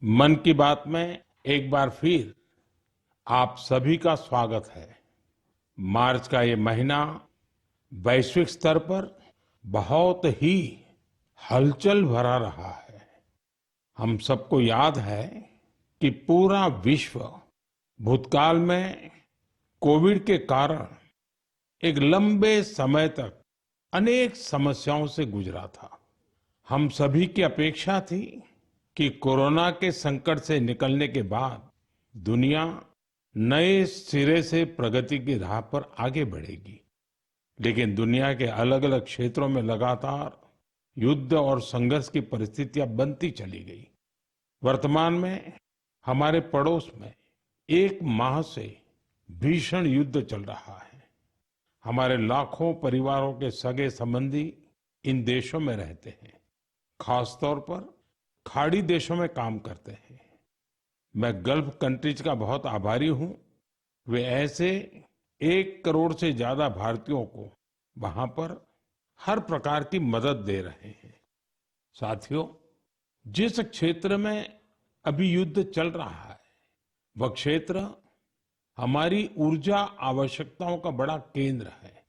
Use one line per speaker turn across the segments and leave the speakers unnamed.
मन की बात में एक बार फिर आप सभी का स्वागत है। मार्च का ये महीना वैश्विक स्तर पर बहुत ही हलचल भरा रहा है। हम सबको याद है कि पूरा विश्व भूतकाल में कोविड के कारण एक लंबे समय तक अनेक समस्याओं से गुजरा था। हम सभी की अपेक्षा थी कि कोरोना के संकट से निकलने के बाद दुनिया नए सिरे से प्रगति की राह पर आगे बढ़ेगी। लेकिन दुनिया के अलग अलग क्षेत्रों में लगातार युद्ध और संघर्ष की परिस्थितियां बनती चली गई। वर्तमान में हमारे पड़ोस में एक माह से भीषण युद्ध चल रहा है। हमारे लाखों परिवारों के सगे संबंधी इन देशों में रहते हैं, खासतौर पर खाड़ी देशों में काम करते हैं। मैं गल्फ कंट्रीज का बहुत आभारी हूं। वे ऐसे 1 करोड़ से ज्यादा भारतीयों को वहां पर हर प्रकार की मदद दे रहे हैं। साथियों, जिस क्षेत्र में अभी युद्ध चल रहा है, वह क्षेत्र हमारी ऊर्जा आवश्यकताओं का बड़ा केंद्र है।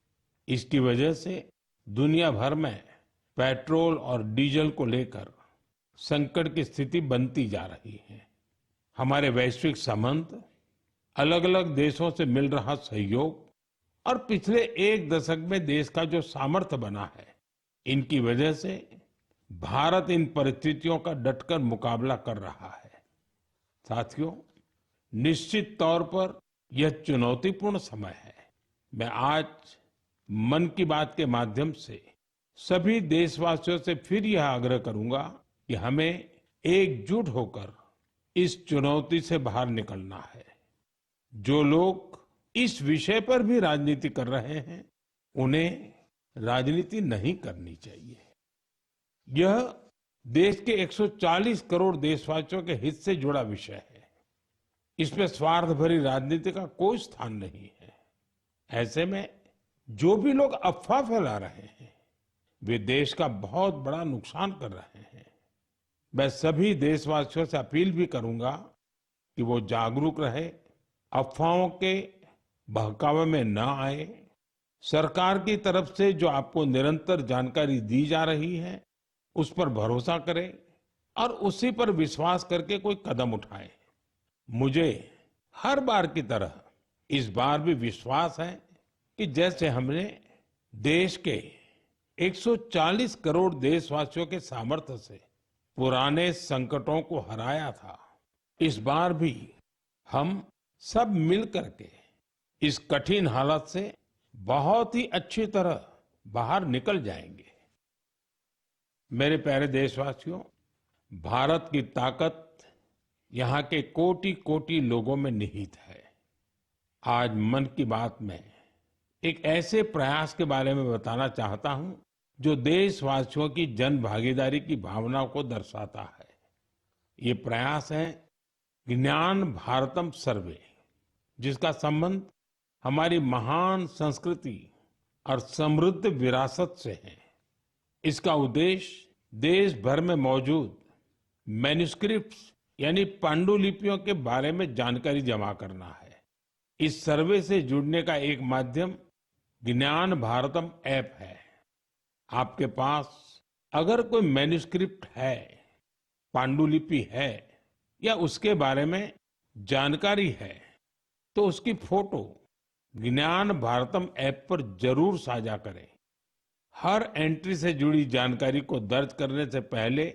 इसकी वजह से दुनिया भर में पेट्रोल और डीजल को लेकर संकट की स्थिति बनती जा रही है। हमारे वैश्विक संबंध, अलग अलग देशों से मिल रहा सहयोग और पिछले 1 दशक में देश का जो सामर्थ्य बना है, इनकी वजह से भारत इन परिस्थितियों का डटकर मुकाबला कर रहा है। साथियों, निश्चित तौर पर यह चुनौतीपूर्ण समय है। मैं आज मन की बात के माध्यम से सभी देशवासियों से फिर यह आग्रह करूंगा कि हमें एकजुट होकर इस चुनौती से बाहर निकलना है। जो लोग इस विषय पर भी राजनीति कर रहे हैं, उन्हें राजनीति नहीं करनी चाहिए। यह देश के 140 करोड़ देशवासियों के हित से जुड़ा विषय है। इसमें स्वार्थ भरी राजनीति का कोई स्थान नहीं है। ऐसे में जो भी लोग अफवाह फैला रहे हैं, वे देश का बहुत बड़ा नुकसान कर रहे हैं। मैं सभी देशवासियों से अपील भी करूंगा कि वो जागरूक रहे, अफवाहों के बहकावे में न आए। सरकार की तरफ से जो आपको निरंतर जानकारी दी जा रही है, उस पर भरोसा करें और उसी पर विश्वास करके कोई कदम उठाएं। मुझे हर बार की तरह इस बार भी विश्वास है कि जैसे हमने देश के 140 करोड़ देशवासियों के सामर्थ्य से पुराने संकटों को हराया था, इस बार भी हम सब मिल करके इस कठिन हालत से बहुत ही अच्छी तरह बाहर निकल जाएंगे। मेरे प्यारे देशवासियों, भारत की ताकत यहाँ के कोटि कोटि लोगों में निहित है। आज मन की बात में एक ऐसे प्रयास के बारे में बताना चाहता हूं जो देशवासियों की जन भागीदारी की भावना को दर्शाता है। ये प्रयास है ज्ञान भारतम सर्वे, जिसका संबंध हमारी महान संस्कृति और समृद्ध विरासत से है। इसका उद्देश्य देश भर में मौजूद मैन्युस्क्रिप्ट्स यानी पांडुलिपियों के बारे में जानकारी जमा करना है। इस सर्वे से जुड़ने का एक माध्यम ज्ञान भारतम ऐप है। आपके पास अगर कोई मैन्युस्क्रिप्ट है, पांडुलिपि है या उसके बारे में जानकारी है, तो उसकी फोटो ज्ञान भारतम ऐप पर जरूर साझा करें। हर एंट्री से जुड़ी जानकारी को दर्ज करने से पहले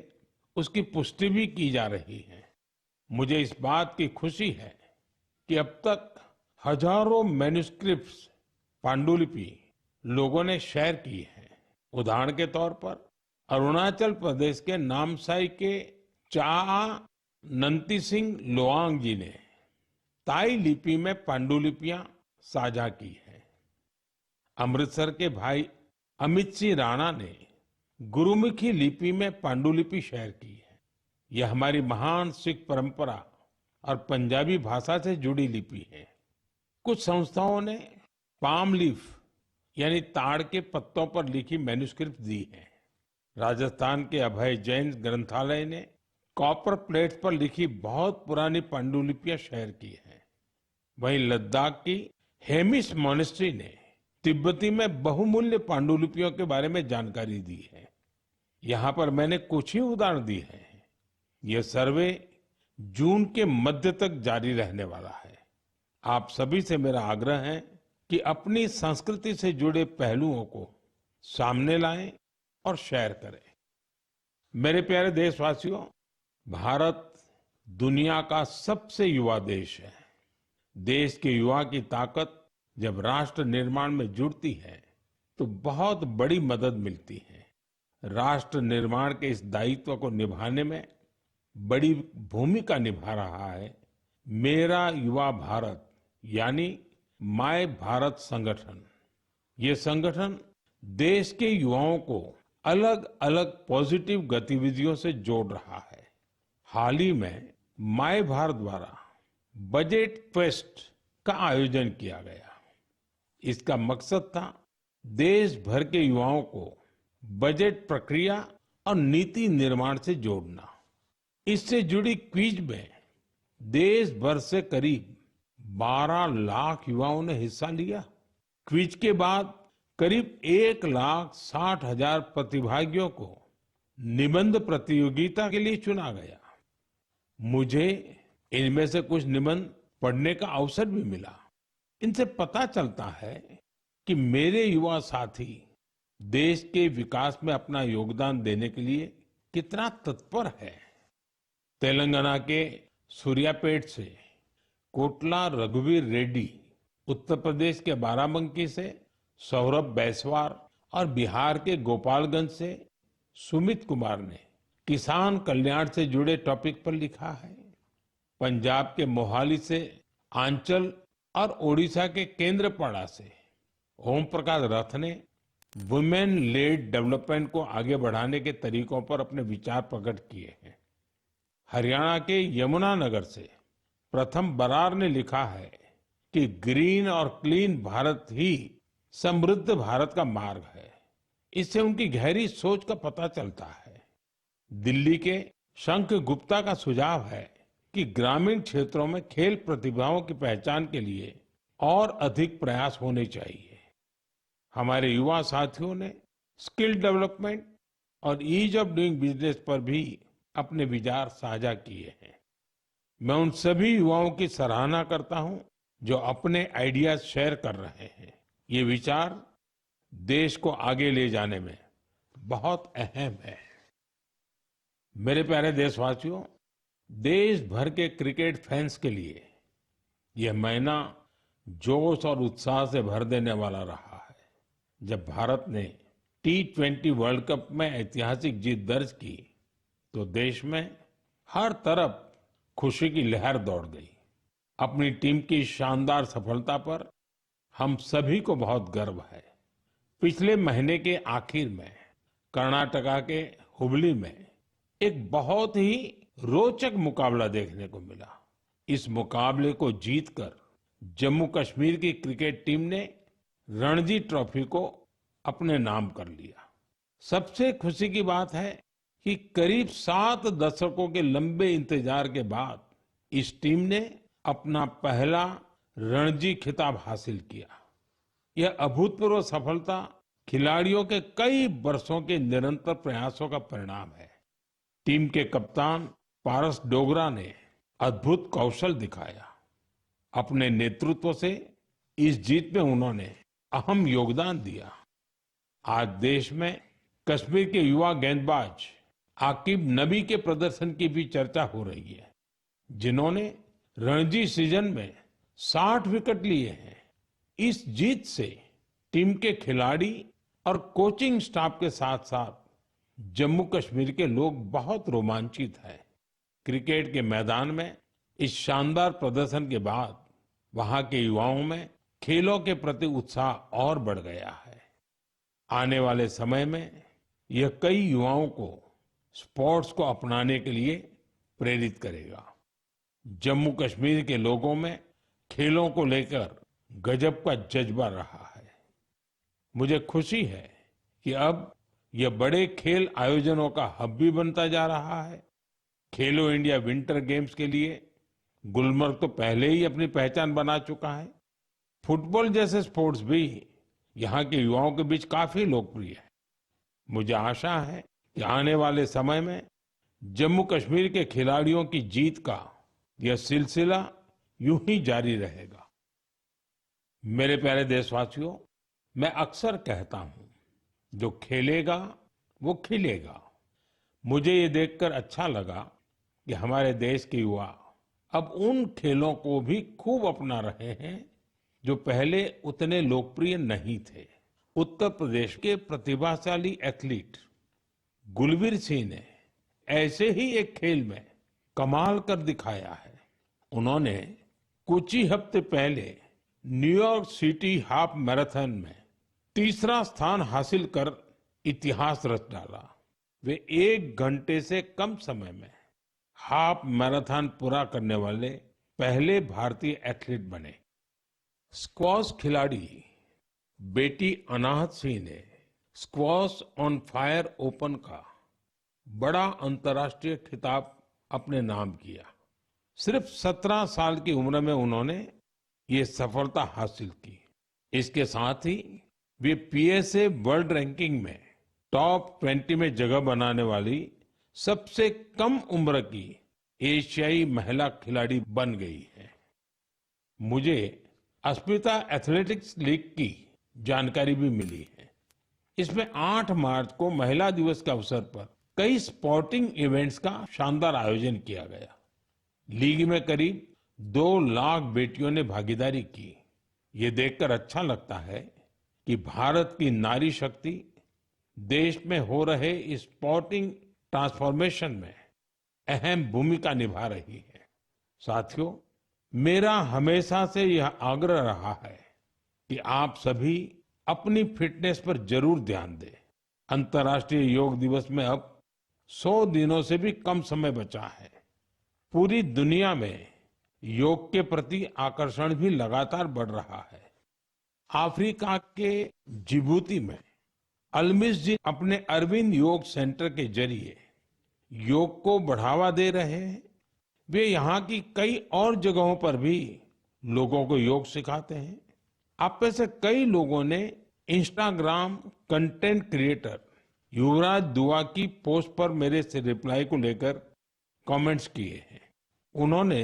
उसकी पुष्टि भी की जा रही है। मुझे इस बात की खुशी है कि अब तक हजारों मैन्युस्क्रिप्ट्स, पांडुलिपि लोगों ने शेयर की है। उदाहरण के तौर पर अरुणाचल प्रदेश के नामसाई के चा नंती सिंह लोआंग जी ने ताई लिपि में पांडुलिपियां साझा की है। अमृतसर के भाई अमित सिंह राणा ने गुरुमुखी लिपि में पांडुलिपि शेयर की है। यह हमारी महान सिख परंपरा और पंजाबी भाषा से जुड़ी लिपि है। कुछ संस्थाओं ने पाम लीफ यानी ताड़ के पत्तों पर लिखी मैन्युस्क्रिप्ट दी है। राजस्थान के अभय जैन ग्रंथालय ने कॉपर प्लेट्स पर लिखी बहुत पुरानी पांडुलिपियां शेयर की हैं। वहीं लद्दाख की हेमिस मॉनेस्ट्री ने तिब्बती में बहुमूल्य पांडुलिपियों के बारे में जानकारी दी है। यहाँ पर मैंने कुछ ही उदाहरण दिए हैं। ये सर्वे जून के मध्य तक जारी रहने वाला है। आप सभी से मेरा आग्रह है कि अपनी संस्कृति से जुड़े पहलुओं को सामने लाएं और शेयर करें। मेरे प्यारे देशवासियों, भारत दुनिया का सबसे युवा देश है। देश के युवा की ताकत जब राष्ट्र निर्माण में जुड़ती है तो बहुत बड़ी मदद मिलती है। राष्ट्र निर्माण के इस दायित्व को निभाने में बड़ी भूमिका निभा रहा है मेरा युवा भारत यानी माय भारत संगठन। ये संगठन देश के युवाओं को अलग अलग पॉजिटिव गतिविधियों से जोड़ रहा है। हाल ही में माय भारत द्वारा बजट फेस्ट का आयोजन किया गया। इसका मकसद था देश भर के युवाओं को बजट प्रक्रिया और नीति निर्माण से जोड़ना। इससे जुड़ी क्विज में देश भर से करीब 12 लाख युवाओं ने हिस्सा लिया। क्विज के बाद करीब 1,60,000 प्रतिभागियों को निबंध प्रतियोगिता के लिए चुना गया। मुझे इनमें से कुछ निबंध पढ़ने का अवसर भी मिला। इनसे पता चलता है कि मेरे युवा साथी देश के विकास में अपना योगदान देने के लिए कितना तत्पर है। तेलंगाना के सूर्यापेट से कोटला रघुवीर रेड्डी, उत्तर प्रदेश के बाराबंकी से सौरभ बैसवार और बिहार के गोपालगंज से सुमित कुमार ने किसान कल्याण से जुड़े टॉपिक पर लिखा है। पंजाब के मोहाली से आंचल और ओडिशा के केंद्रपाड़ा से ओम प्रकाश रथ ने वुमेन लेड डेवलपमेंट को आगे बढ़ाने के तरीकों पर अपने विचार प्रकट किए हैं। हरियाणा के यमुनानगर से प्रथम बरार ने लिखा है कि ग्रीन और क्लीन भारत ही समृद्ध भारत का मार्ग है। इससे उनकी गहरी सोच का पता चलता है। दिल्ली के शंख गुप्ता का सुझाव है कि ग्रामीण क्षेत्रों में खेल प्रतिभाओं की पहचान के लिए और अधिक प्रयास होने चाहिए। हमारे युवा साथियों ने स्किल डेवलपमेंट और ईज ऑफ डूइंग बिजनेस पर भी अपने विचार साझा किए हैं। मैं उन सभी युवाओं की सराहना करता हूं जो अपने आइडियाज शेयर कर रहे हैं। ये विचार देश को आगे ले जाने में बहुत अहम है। मेरे प्यारे देशवासियों, देश भर के क्रिकेट फैंस के लिए यह महीना जोश और उत्साह से भर देने वाला रहा है। जब भारत ने T20 वर्ल्ड कप में ऐतिहासिक जीत दर्ज की तो देश में हर तरफ खुशी की लहर दौड़ गई। अपनी टीम की शानदार सफलता पर हम सभी को बहुत गर्व है। पिछले महीने के आखिर में कर्नाटका के हुबली में एक बहुत ही रोचक मुकाबला देखने को मिला। इस मुकाबले को जीतकर जम्मू कश्मीर की क्रिकेट टीम ने रणजी ट्रॉफी को अपने नाम कर लिया। सबसे खुशी की बात है कि करीब 7 दशकों के लंबे इंतजार के बाद इस टीम ने अपना पहला रणजी खिताब हासिल किया। यह अभूतपूर्व सफलता खिलाड़ियों के कई वर्षों के निरंतर प्रयासों का परिणाम है। टीम के कप्तान पारस डोगरा ने अद्भुत कौशल दिखाया। अपने नेतृत्व से इस जीत में उन्होंने अहम योगदान दिया। आज देश में कश्मीर के युवा गेंदबाज आकिब नबी के प्रदर्शन की भी चर्चा हो रही है, जिन्होंने रणजी सीजन में 60 विकेट लिए हैं। इस जीत से टीम के खिलाड़ी और कोचिंग स्टाफ के साथ साथ जम्मू कश्मीर के लोग बहुत रोमांचित हैं। क्रिकेट के मैदान में इस शानदार प्रदर्शन के बाद वहां के युवाओं में खेलों के प्रति उत्साह और बढ़ गया है। आने वाले समय में यह कई युवाओं को स्पोर्ट्स को अपनाने के लिए प्रेरित करेगा। जम्मू कश्मीर के लोगों में खेलों को लेकर गजब का जज्बा रहा है। मुझे खुशी है कि अब यह बड़े खेल आयोजनों का हब भी बनता जा रहा है। खेलो इंडिया विंटर गेम्स के लिए गुलमर्ग तो पहले ही अपनी पहचान बना चुका है। फुटबॉल जैसे स्पोर्ट्स भी यहाँ के युवाओं के बीच काफी लोकप्रिय है। मुझे आशा है कि आने वाले समय में जम्मू कश्मीर के खिलाड़ियों की जीत का यह सिलसिला यूं ही जारी रहेगा। मेरे प्यारे देशवासियों, मैं अक्सर कहता हूं, जो खेलेगा वो खिलेगा। मुझे ये देखकर अच्छा लगा कि हमारे देश के युवा अब उन खेलों को भी खूब अपना रहे हैं जो पहले उतने लोकप्रिय नहीं थे। उत्तर प्रदेश के प्रतिभाशाली एथलीट गुलवीर सिंह ने ऐसे ही एक खेल में कमाल कर दिखाया है। उन्होंने कुछ ही हफ्ते पहले न्यूयॉर्क सिटी हाफ मैराथन में तीसरा स्थान हासिल कर इतिहास रच डाला। वे 1 घंटे से कम समय में हाफ मैराथन पूरा करने वाले पहले भारतीय एथलीट बने। स्क्वॉश खिलाड़ी बेटी अनाहत सिंह ने स्क्वॉश ऑन फायर ओपन का बड़ा अंतर्राष्ट्रीय खिताब अपने नाम किया। सिर्फ 17 साल की उम्र में उन्होंने ये सफलता हासिल की। इसके साथ ही वे पीएसए वर्ल्ड रैंकिंग में टॉप 20 में जगह बनाने वाली सबसे कम उम्र की एशियाई महिला खिलाड़ी बन गई है। मुझे अस्मिता एथलेटिक्स लीग की जानकारी भी मिली है। इसमें 8 मार्च को महिला दिवस के अवसर पर कई स्पोर्टिंग इवेंट्स का शानदार आयोजन किया गया। लीग में करीब 2 लाख बेटियों ने भागीदारी की। ये देखकर अच्छा लगता है कि भारत की नारी शक्ति देश में हो रहे इस स्पोर्टिंग ट्रांसफॉर्मेशन में अहम भूमिका निभा रही है। साथियों, मेरा हमेशा से यह आग्रह रहा है कि आप सभी अपनी फिटनेस पर जरूर ध्यान दें। अंतर्राष्ट्रीय योग दिवस में अब 100 दिनों से भी कम समय बचा है। पूरी दुनिया में योग के प्रति आकर्षण भी लगातार बढ़ रहा है। अफ्रीका के जिबूती में अलमिस जी अपने अरविंद योग सेंटर के जरिए योग को बढ़ावा दे रहे हैं। वे यहाँ की कई और जगहों पर भी लोगों को योग सिखाते हैं। आप में से कई लोगों ने इंस्टाग्राम कंटेंट क्रिएटर युवराज दुआ की पोस्ट पर मेरे से रिप्लाई को लेकर कमेंट्स किए हैं। उन्होंने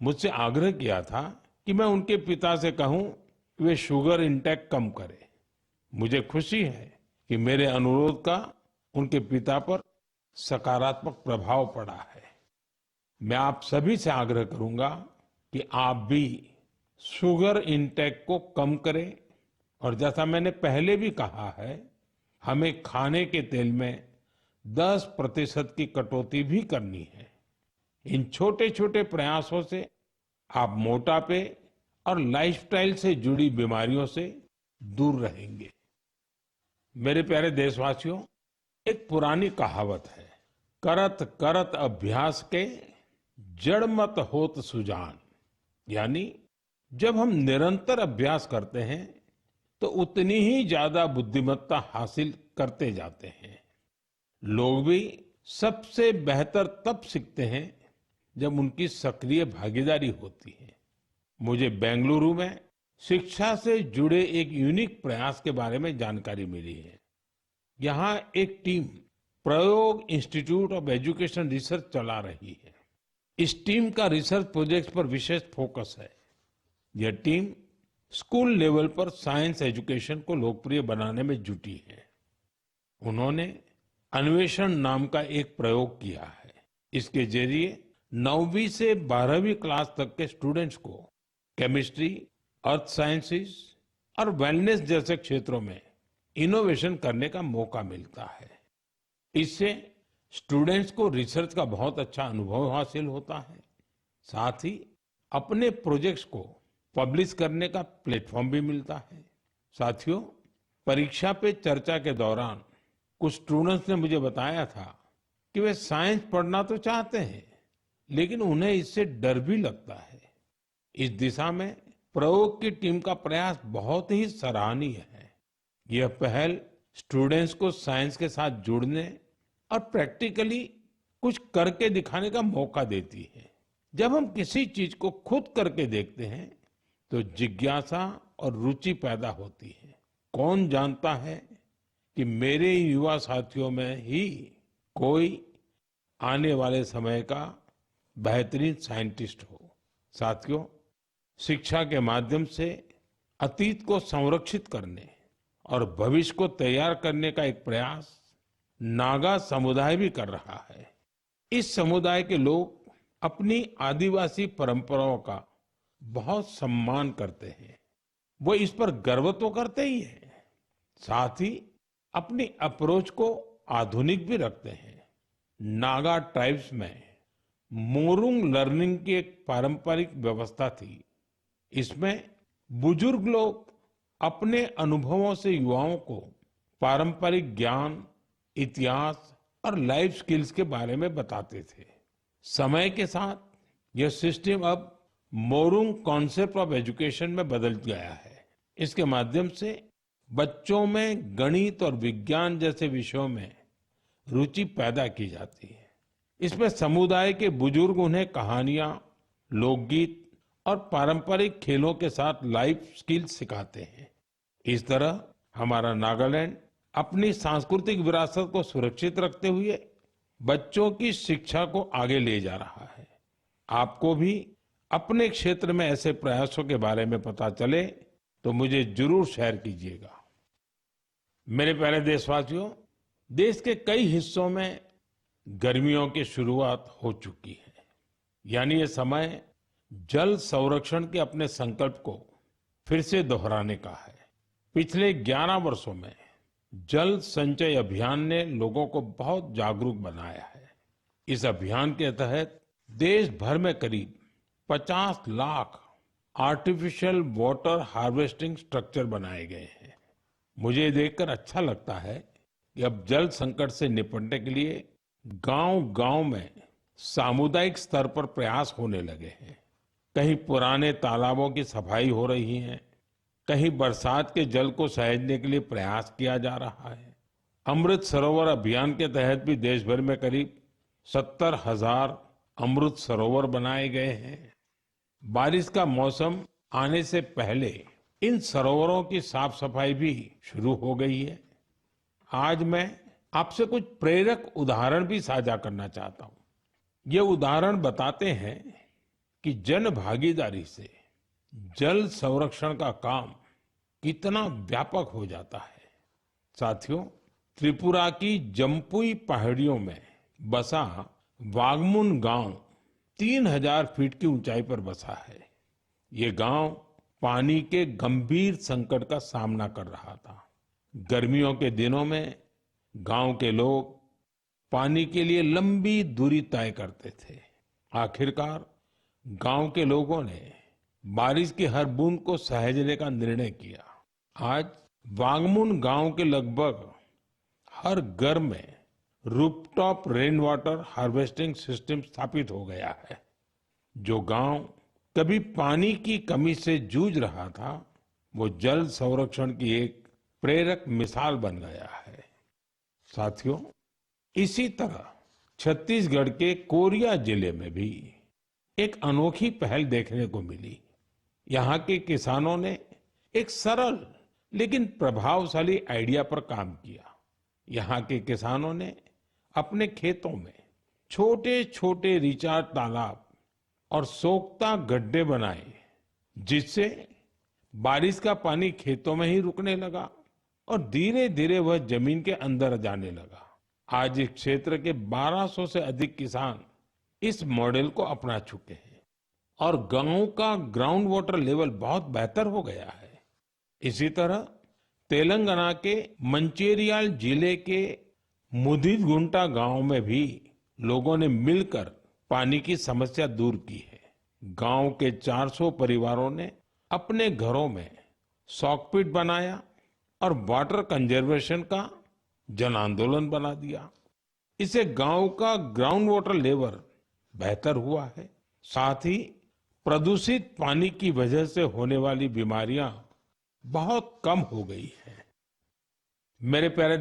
मुझसे आग्रह किया था कि मैं उनके पिता से कहूं कि वे शुगर इंटेक कम करें। मुझे खुशी है कि मेरे अनुरोध का उनके पिता पर सकारात्मक प्रभाव पड़ा है। मैं आप सभी से आग्रह करूंगा कि आप भी शुगर इंटेक को कम करें और जैसा मैंने पहले भी कहा है, हमें खाने के तेल में 10% की कटौती भी करनी है। इन छोटे छोटे प्रयासों से आप मोटापे और लाइफस्टाइल से जुड़ी बीमारियों से दूर रहेंगे। मेरे प्यारे देशवासियों, एक पुरानी कहावत है, करत करत अभ्यास के जड़ मत होत सुजान। यानी जब हम निरंतर अभ्यास करते हैं तो उतनी ही ज्यादा बुद्धिमत्ता हासिल करते जाते हैं। लोग भी सबसे बेहतर तब सीखते हैं जब उनकी सक्रिय भागीदारी होती है। मुझे बेंगलुरु में शिक्षा से जुड़े एक यूनिक प्रयास के बारे में जानकारी मिली है। यहाँ एक टीम प्रयोग इंस्टीट्यूट ऑफ एजुकेशन रिसर्च चला रही है। इस टीम का रिसर्च प्रोजेक्ट पर विशेष फोकस है। यह टीम स्कूल लेवल पर साइंस एजुकेशन को लोकप्रिय बनाने में जुटी है। उन्होंने अन्वेषण नाम का एक प्रयोग किया है। इसके जरिए 9वीं से 12वीं क्लास तक के स्टूडेंट्स को केमिस्ट्री, अर्थ साइंसेस और वेलनेस जैसे क्षेत्रों में इनोवेशन करने का मौका मिलता है। इससे स्टूडेंट्स को रिसर्च का बहुत अच्छा अनुभव हासिल होता है। साथ ही अपने प्रोजेक्ट्स को पब्लिश करने का प्लेटफॉर्म भी मिलता है। साथियों, परीक्षा पे चर्चा के दौरान कुछ स्टूडेंट्स ने मुझे बताया था कि वे साइंस पढ़ना तो चाहते हैं, लेकिन उन्हें इससे डर भी लगता है। इस दिशा में प्रयोग की टीम का प्रयास बहुत ही सराहनीय है। यह पहल स्टूडेंट्स को साइंस के साथ जुड़ने और प्रैक्टिकली कुछ करके दिखाने का मौका देती है। जब हम किसी चीज को खुद करके देखते हैं तो जिज्ञासा और रुचि पैदा होती है। कौन जानता है कि मेरे युवा साथियों में ही कोई आने वाले समय का बेहतरीन साइंटिस्ट हो। साथियों, शिक्षा के माध्यम से अतीत को संरक्षित करने और भविष्य को तैयार करने का एक प्रयास नागा समुदाय भी कर रहा है। इस समुदाय के लोग अपनी आदिवासी परंपराओं का बहुत सम्मान करते हैं। वो इस पर गर्व तो करते ही हैं, साथ ही अपनी अप्रोच को आधुनिक भी रखते हैं। नागा ट्राइब्स में मोरुंग लर्निंग की एक पारंपरिक व्यवस्था थी। इसमें बुजुर्ग लोग अपने अनुभवों से युवाओं को पारंपरिक ज्ञान, इतिहास और लाइफ स्किल्स के बारे में बताते थे। समय के साथ यह सिस्टम अब मोरुंग कॉन्सेप्ट ऑफ एजुकेशन में बदल गया है। इसके माध्यम से बच्चों में गणित और विज्ञान जैसे विषयों में रुचि पैदा की जाती है। इसमें समुदाय के बुजुर्ग उन्हें कहानियां, लोकगीत और पारंपरिक खेलों के साथ लाइफ स्किल्स सिखाते हैं। इस तरह हमारा नागालैंड अपनी सांस्कृतिक विरासत को सुरक्षित रखते हुए बच्चों की शिक्षा को आगे ले जा रहा है। आपको भी अपने क्षेत्र में ऐसे प्रयासों के बारे में पता चले तो मुझे जरूर शेयर कीजिएगा। मेरे प्यारे देशवासियों, देश के कई हिस्सों में गर्मियों की शुरुआत हो चुकी है। यानी ये समय जल संरक्षण के अपने संकल्प को फिर से दोहराने का है। पिछले 11 वर्षों में जल संचय अभियान ने लोगों को बहुत जागरूक बनाया है। इस अभियान के तहत देश भर में करीब 50 lakh artificial water harvesting structure बनाए गए हैं। मुझे देखकर अच्छा लगता है कि अब जल संकट से निपटने के लिए गांव-गांव में सामुदायिक स्तर पर प्रयास होने लगे हैं। कहीं पुराने तालाबों की सफाई हो रही है, कहीं बरसात के जल को सहेजने के लिए प्रयास किया जा रहा है। अमृत सरोवर अभियान के तहत भी देश भर में करीब 70,000 अमृत सरोवर बनाए गए हैं। बारिश का मौसम आने से पहले इन सरोवरों की साफ सफाई भी शुरू हो गई है। आज मैं आपसे कुछ प्रेरक उदाहरण भी साझा करना चाहता हूं। ये उदाहरण बताते हैं कि जन भागीदारी से जल संरक्षण का काम कितना व्यापक हो जाता है। साथियों, त्रिपुरा की जम्पुई पहाड़ियों में बसा वागमुन गांव 3000 फीट की ऊंचाई पर बसा है। ये गांव पानी के गंभीर संकट का सामना कर रहा था। गर्मियों के दिनों में गांव के लोग पानी के लिए लंबी दूरी तय करते थे। आखिरकार गांव के लोगों ने बारिश की हर बूंद को सहेजने का निर्णय किया। आज वागमुन गांव के लगभग हर घर में rooftop rain water harvesting system स्थापित हो गया है। जो गांव कभी पानी की कमी से जूझ रहा था, वो जल संरक्षण की एक प्रेरक मिसाल बन गया है। साथियों, इसी तरह छत्तीसगढ़ के कोरिया जिले में भी एक अनोखी पहल देखने को मिली। यहाँ के किसानों ने एक सरल लेकिन प्रभावशाली आइडिया पर काम किया। यहाँ के किसानों ने अपने खेतों में छोटे छोटे रिचार्ज तालाब और सोख्ता गड्ढे बनाए, जिससे बारिश का पानी खेतों में ही रुकने लगा और धीरे धीरे वह जमीन के अंदर जाने लगा। आज इस क्षेत्र के 1200 से अधिक किसान इस मॉडल को अपना चुके हैं और गांव का ग्राउंड वाटर लेवल बहुत बेहतर हो गया है। इसी तरह तेलंगाना के मंचेरियाल जिले के मुदिगुंटा गांव में भी लोगों ने मिलकर पानी की समस्या दूर की है। गांव के 400 परिवारों ने अपने घरों में सॉकपिट बनाया और वाटर कंजर्वेशन का जन आंदोलन बना दिया। इससे गांव का ग्राउंड वाटर लेवल बेहतर हुआ है। साथ ही प्रदूषित पानी की वजह से होने वाली बीमारियां बहुत कम हो गई हैं। मेरे प्यारे